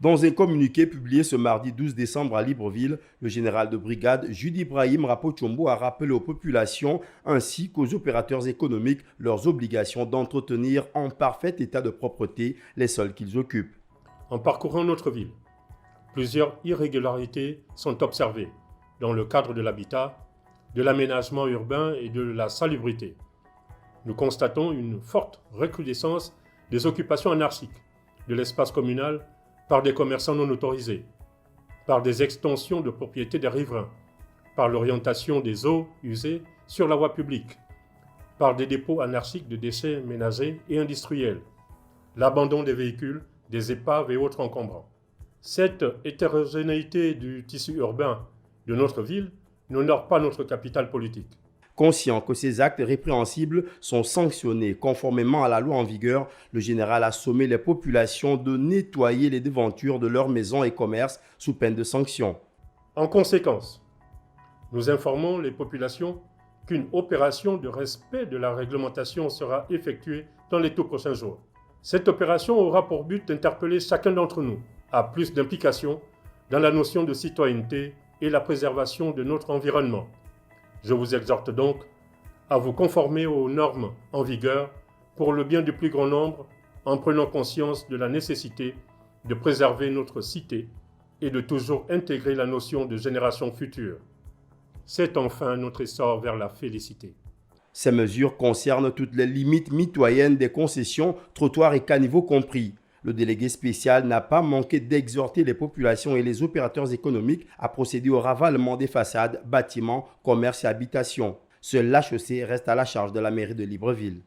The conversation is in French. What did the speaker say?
Dans un communiqué publié ce mardi 12 décembre à Libreville, le général de brigade Jude Ibrahim Rapotchombo a rappelé aux populations ainsi qu'aux opérateurs économiques leurs obligations d'entretenir en parfait état de propreté les sols qu'ils occupent. En parcourant notre ville, plusieurs irrégularités sont observées dans le cadre de l'habitat, de l'aménagement urbain et de la salubrité. Nous constatons une forte recrudescence des occupations anarchiques de l'espace communal par des commerçants non autorisés, par des extensions de propriété des riverains, par l'orientation des eaux usées sur la voie publique, par des dépôts anarchiques de déchets ménagers et industriels, l'abandon des véhicules, des épaves et autres encombrants. Cette hétérogénéité du tissu urbain de notre ville n'honore pas notre capital politique. Conscient que ces actes répréhensibles sont sanctionnés conformément à la loi en vigueur, le général a sommé les populations de nettoyer les devantures de leurs maisons et commerces sous peine de sanctions. En conséquence, nous informons les populations qu'une opération de respect de la réglementation sera effectuée dans les tout prochains jours. Cette opération aura pour but d'interpeller chacun d'entre nous à plus d'implication dans la notion de citoyenneté et la préservation de notre environnement. Je vous exhorte donc à vous conformer aux normes en vigueur pour le bien du plus grand nombre en prenant conscience de la nécessité de préserver notre cité et de toujours intégrer la notion de génération future. C'est enfin notre essor vers la félicité. Ces mesures concernent toutes les limites mitoyennes des concessions, trottoirs et caniveaux compris. Le délégué spécial n'a pas manqué d'exhorter les populations et les opérateurs économiques à procéder au ravalement des façades, bâtiments, commerces et habitations. Seul l'HEC reste à la charge de la mairie de Libreville.